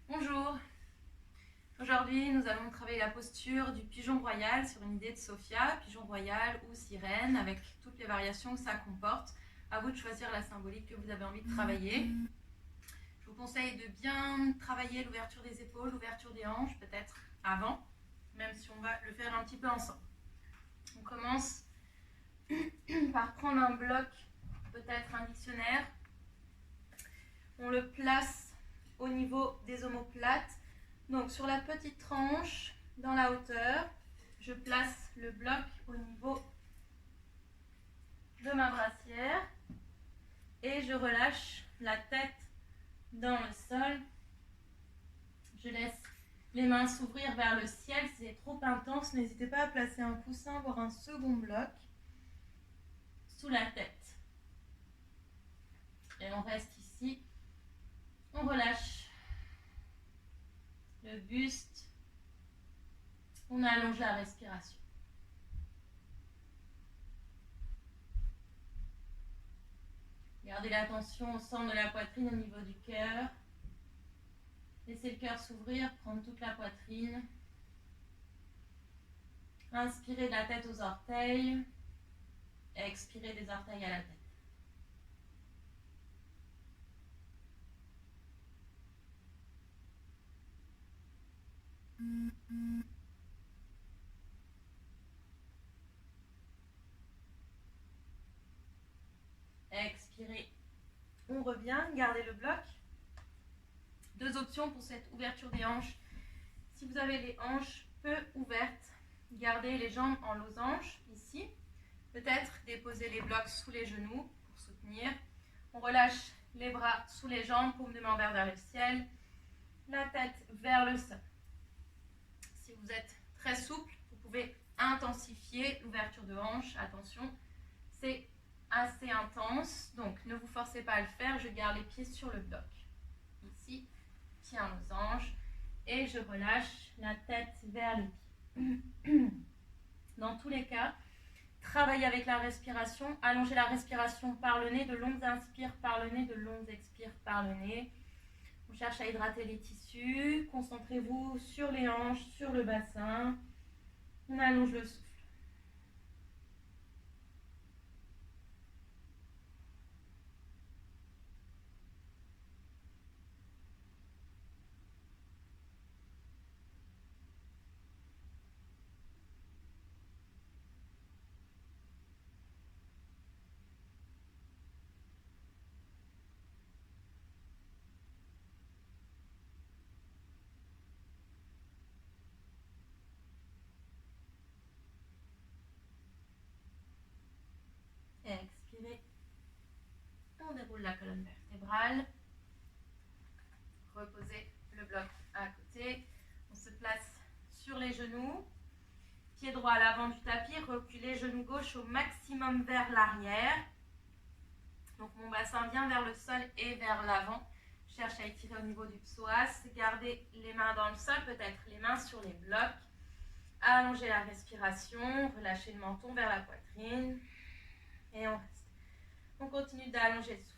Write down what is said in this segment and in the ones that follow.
Bonjour, aujourd'hui nous allons travailler la posture du pigeon royal sur une idée de Sophia, pigeon royal ou sirène avec toutes les variations que ça comporte. À vous de choisir la symbolique que vous avez envie de travailler. Je vous conseille de bien travailler l'ouverture des épaules, l'ouverture des hanches peut-être avant, même si on va le faire un petit peu ensemble. On commence par prendre un bloc, peut-être un dictionnaire. On le place au niveau des omoplates. Donc sur la petite tranche, dans la hauteur, je place le bloc au niveau de ma brassière et je relâche la tête dans le sol. Je laisse les mains s'ouvrir vers le ciel. Si c'est trop intense, n'hésitez pas à placer un coussin, voire un second bloc sous la tête. Et on reste ici. On relâche le buste. On allonge la respiration. Gardez l'attention au centre de la poitrine, au niveau du cœur. Laissez le cœur s'ouvrir, prendre toute la poitrine. Inspirez de la tête aux orteils. Expirez des orteils à la tête. Expirez. On revient, gardez le bloc. Deux options pour cette ouverture des hanches. Si vous avez les hanches peu ouvertes, gardez les jambes en losange ici. Peut-être déposer les blocs sous les genoux pour soutenir. On relâche les bras sous les jambes, paume de main vers le ciel. La tête vers le sol. Si vous êtes très souple, vous pouvez intensifier l'ouverture de hanche. Attention, c'est assez intense, donc ne vous forcez pas à le faire. Je garde les pieds sur le bloc. Ici, pied en losange, et je relâche la tête vers les pieds. Dans tous les cas, travaillez avec la respiration. Allongez la respiration par le nez, de longues inspires par le nez, de longues expires par le nez. On cherche à hydrater les tissus. Concentrez-vous sur les hanches, sur le bassin. On allonge le souffle. Expirez. On déroule la colonne vertébrale. Reposez le bloc à côté. On se place sur les genoux. Pied droit à l'avant du tapis. Reculez genou gauche au maximum vers l'arrière. Donc mon bassin vient vers le sol et vers l'avant. Cherche à étirer au niveau du psoas. Gardez les mains dans le sol, peut-être les mains sur les blocs. Allongez la respiration. Relâchez le menton vers la poitrine. Et on reste. On continue d'allonger le souffle.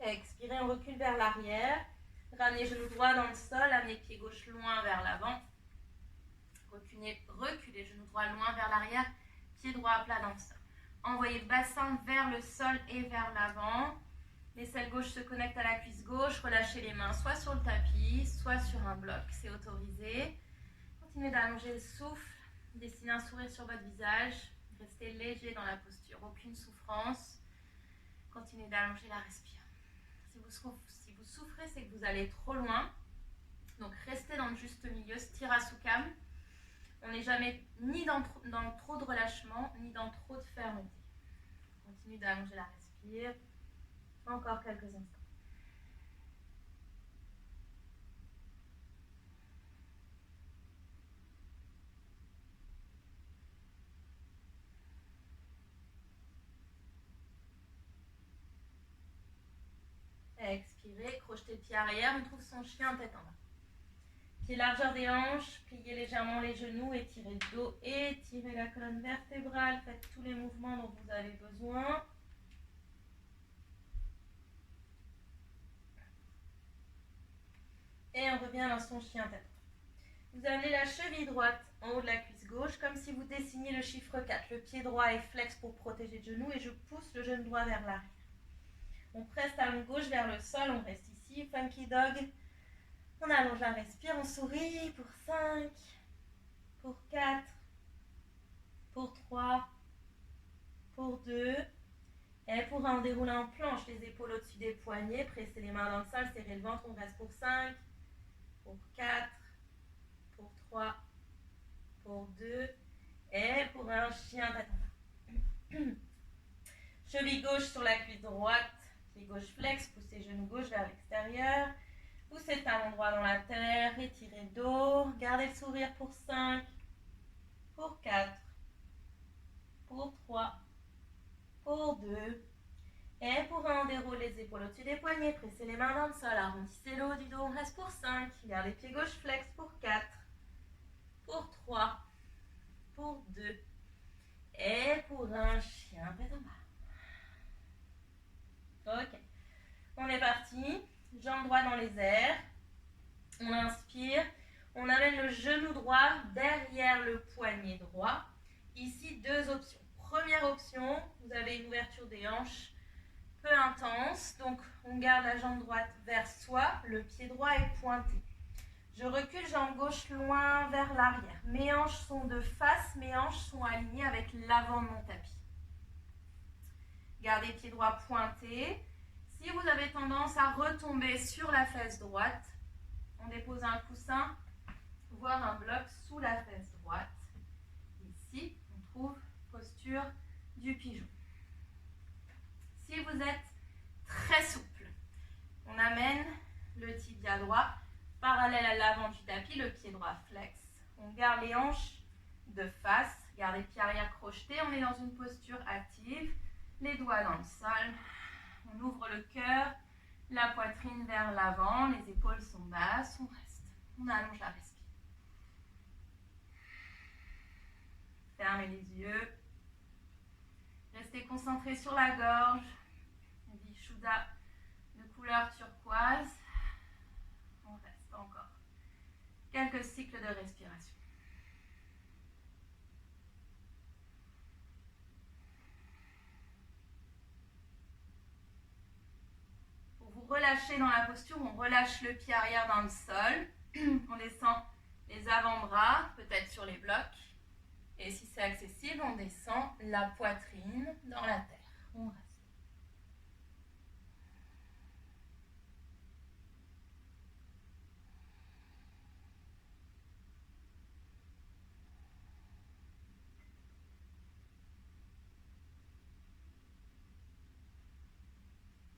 Expirez, on recule vers l'arrière. Ramenez genou droit dans le sol, amenez pied gauche loin vers l'avant. Reculez genou droit loin vers l'arrière, pied droit à plat dans le sol. Envoyez le bassin vers le sol et vers l'avant. L'aisselle gauche se connecte à la cuisse gauche. Relâchez les mains soit sur le tapis, soit sur un bloc. C'est autorisé. Continuez d'allonger le souffle. Dessinez un sourire sur votre visage. Restez léger dans la posture. Aucune souffrance. Continuez d'allonger la respiration. Si vous souffrez, c'est que vous allez trop loin. Donc restez dans le juste milieu, Sthira Sukham. On n'est jamais ni dans trop de relâchement, ni dans trop de fermeté. On continue d'allonger la respire. Encore quelques instants. Expirez, crochetez le pied arrière, on trouve son chien tête en bas. Pied largeur des hanches, pliez légèrement les genoux, étirez le dos, étirez la colonne vertébrale, faites tous les mouvements dont vous avez besoin. Et on revient dans son chien tête. Vous amenez la cheville droite en haut de la cuisse gauche, comme si vous dessiniez le chiffre 4. Le pied droit est flex pour protéger le genou et je pousse le genou droit vers l'arrière. On presse talon gauche vers le sol, on reste ici, funky dog. On allonge la respire, on sourit pour 5, pour 4, pour 3, pour 2. Et pour un, on déroule en planche, les épaules au-dessus des poignets, pressez les mains dans le sol, serrez le ventre, on reste pour 5, pour 4, pour 3, pour 2, et pour un chien tête. Cheville gauche sur la cuisse droite, pied gauche flex, poussez genou gauche vers l'extérieur. Poussez talon droit dans la terre, étirez le dos, gardez le sourire pour 5, pour 4, pour 3, pour 2. Et pour 1, on déroule les épaules au-dessus des poignets, pressez les mains dans le sol, arrondissez le haut du dos, on reste pour 5. Gardez pied gauche flex pour 4, pour 3, pour 2. Et pour un chien tête en bas. Ok, on est parti. Jambe droite dans les airs. On inspire. On amène le genou droit derrière le poignet droit. Ici, 2 options. Première option, vous avez une ouverture des hanches peu intense. Donc, on garde la jambe droite vers soi. Le pied droit est pointé. Je recule, jambe gauche loin vers l'arrière. Mes hanches sont de face. Mes hanches sont alignées avec l'avant de mon tapis. Gardez pied droit pointé. Si vous avez tendance à retomber sur la fesse droite, on dépose un coussin, voire un bloc sous la fesse droite. Ici, on trouve posture du pigeon. Si vous êtes très souple, on amène le tibia droit parallèle à l'avant du tapis, le pied droit flex. On garde les hanches de face, gardez le pied arrière crocheté, on est dans une posture active, les doigts dans le sol. On ouvre le cœur, la poitrine vers l'avant, les épaules sont basses, on reste. On allonge la respire. Fermez les yeux. Restez concentré sur la gorge. Vishuddha de couleur turquoise. On reste encore. Quelques cycles de respiration. Relâcher dans la posture, on relâche le pied arrière dans le sol, on descend les avant-bras, peut-être sur les blocs, et si c'est accessible, on descend la poitrine dans la terre. On reste.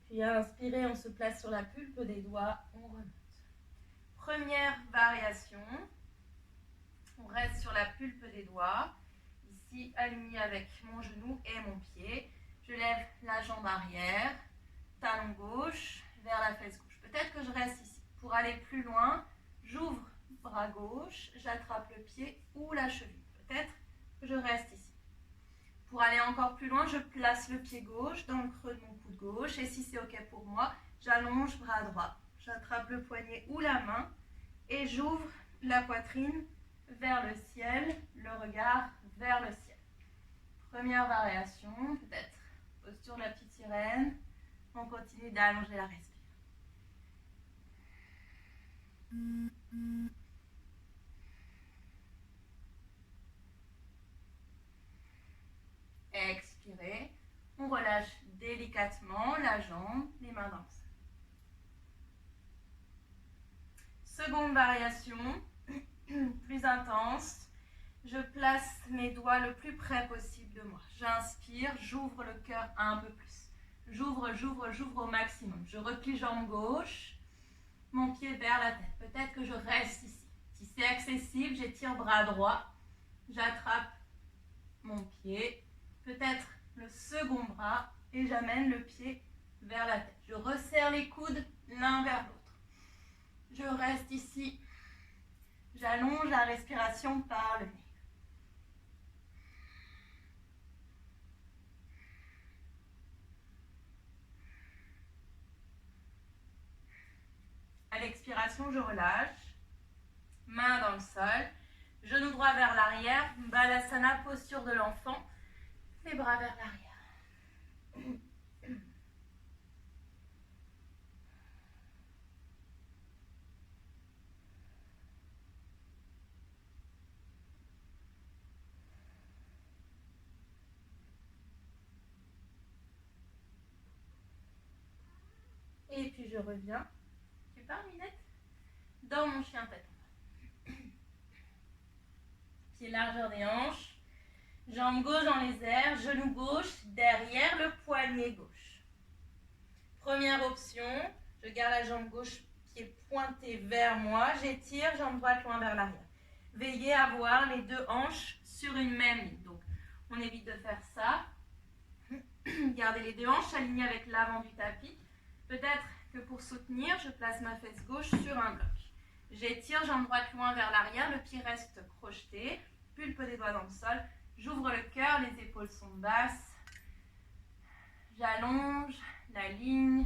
Puis à inspirer, on se place sur la pulpe des doigts, on remonte. Première variation, on reste sur la pulpe des doigts, ici aligné avec mon genou et mon pied. Je lève la jambe arrière, talon gauche vers la fesse gauche. Peut-être que je reste ici. Pour aller plus loin, j'ouvre bras gauche, j'attrape le pied ou la cheville. Peut-être que je reste ici. Pour aller encore plus loin, je place le pied gauche dans le creux de mon coude gauche. Et si c'est OK pour moi, j'allonge bras droit. J'attrape le poignet ou la main et j'ouvre la poitrine vers le ciel, le regard vers le ciel. Première variation, peut-être posture de la petite sirène. On continue d'allonger la respiration. Expirez. On relâche délicatement la jambe, les mains dans le sol. Seconde variation, plus intense. Je place mes doigts le plus près possible de moi. J'inspire, j'ouvre le cœur un peu plus. J'ouvre, j'ouvre, j'ouvre au maximum. Je replie jambe gauche, mon pied vers la tête. Peut-être que je reste ici. Si c'est accessible, j'étire bras droit. J'attrape mon pied, peut-être le second bras, et j'amène le pied vers la tête. Je resserre les coudes l'un vers l'autre. Je reste ici. J'allonge la respiration par le nez. À l'expiration, je relâche. Main dans le sol. Genou droit vers l'arrière. Balasana, posture de l'enfant. Les bras vers l'arrière. Et puis je reviens. Tu pars, Minette? Dans mon chien tête en bas. Pied largeur des hanches. Jambe gauche dans les airs. Genou gauche derrière le poignet gauche. Première option. Je garde la jambe gauche, pied pointé vers moi. J'étire, jambe droite loin vers l'arrière. Veillez à avoir les deux hanches sur une même ligne. Donc, on évite de faire ça. Gardez les deux hanches alignées avec l'avant du tapis. Peut-être que pour soutenir, je place ma fesse gauche sur un bloc. J'étire, jambe droite loin vers l'arrière, le pied reste crocheté, pulpe des doigts dans le sol. J'ouvre le cœur, les épaules sont basses. J'allonge la ligne,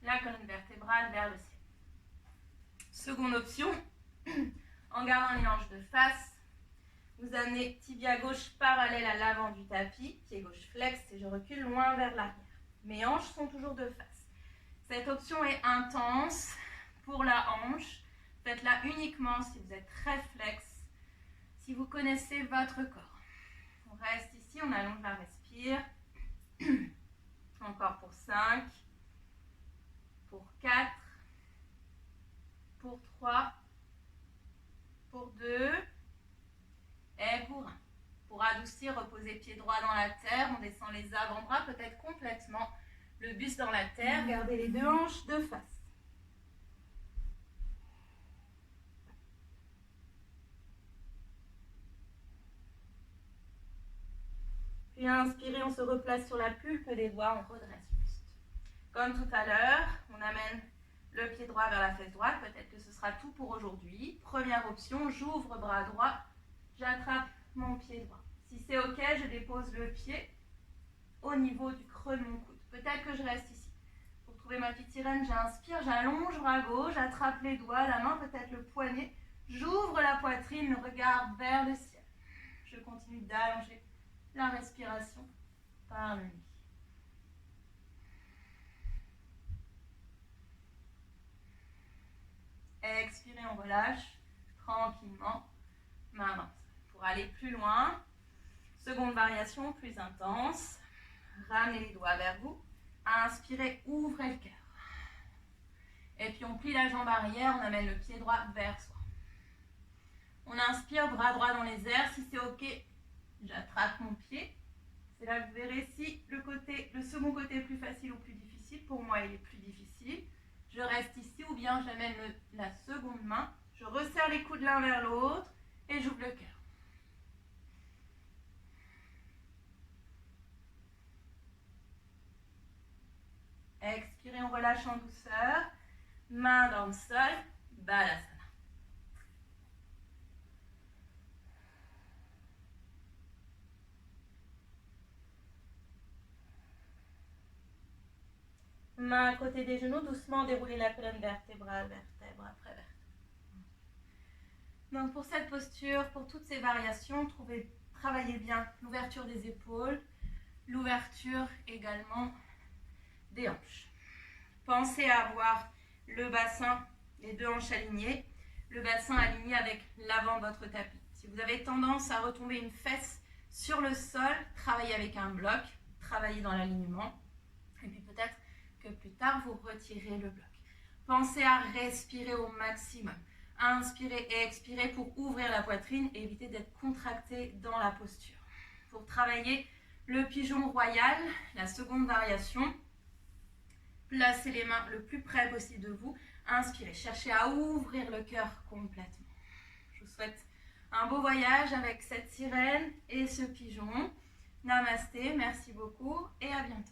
la colonne vertébrale vers le ciel. Seconde option, en gardant les hanches de face, vous amenez tibia gauche parallèle à l'avant du tapis, pied gauche flex et je recule loin vers l'arrière. Mes hanches sont toujours de face. Cette option est intense pour la hanche. Faites-la uniquement si vous êtes très flex, si vous connaissez votre corps. On reste ici, on allonge la respire. Encore pour 5, pour 4, pour 3, pour 2 et pour 1. Pour adoucir, reposez pied droit dans la terre, on descend les avant-bras peut-être complètement, le buste dans la terre, gardez les deux hanches de face. Puis inspirez, on se replace sur la pulpe des doigts, on redresse le buste. Comme tout à l'heure, on amène le pied droit vers la fesse droite, peut-être que ce sera tout pour aujourd'hui. Première option, j'ouvre bras droit, j'attrape mon pied droit. Si c'est ok, je dépose le pied au niveau du creux de mon coude. Peut-être que je reste ici. Pour trouver ma petite sirène, j'inspire, j'allonge bras gauche, j'attrape les doigts, la main, peut-être le poignet. J'ouvre la poitrine, le regard vers le ciel. Je continue d'allonger la respiration par le nez. Expirez, on relâche tranquillement, main dans le sol. Pour aller plus loin, seconde variation plus intense, ramenez les doigts vers vous, inspirez, ouvrez le cœur. Et puis on plie la jambe arrière, on amène le pied droit vers soi. On inspire, bras droit dans les airs, si c'est ok, j'attrape mon pied. C'est là que vous verrez si le second côté est plus facile ou plus difficile. Pour moi, il est plus difficile. Je reste ici ou bien j'amène la seconde main. Je resserre les coudes l'un vers l'autre et j'ouvre le cœur. Expirez, on relâche en douceur. Main dans le sol, Balasana. Main à côté des genoux, doucement déroulez la colonne vertébrale, vertèbre après vertèbre. Donc pour cette posture, pour toutes ces variations, travaillez bien l'ouverture des épaules, l'ouverture également des hanches. Pensez à avoir le bassin, les deux hanches alignées, le bassin aligné avec l'avant de votre tapis. Si vous avez tendance à retomber une fesse sur le sol, travaillez avec un bloc, travaillez dans l'alignement, et puis peut-être que plus tard, vous retirez le bloc. Pensez à respirer au maximum. Inspirez et expirez pour ouvrir la poitrine et éviter d'être contracté dans la posture. Pour travailler le pigeon royal, la seconde variation, placez les mains le plus près possible de vous. Inspirez, cherchez à ouvrir le cœur complètement. Je vous souhaite un beau voyage avec cette sirène et ce pigeon. Namasté, merci beaucoup et à bientôt.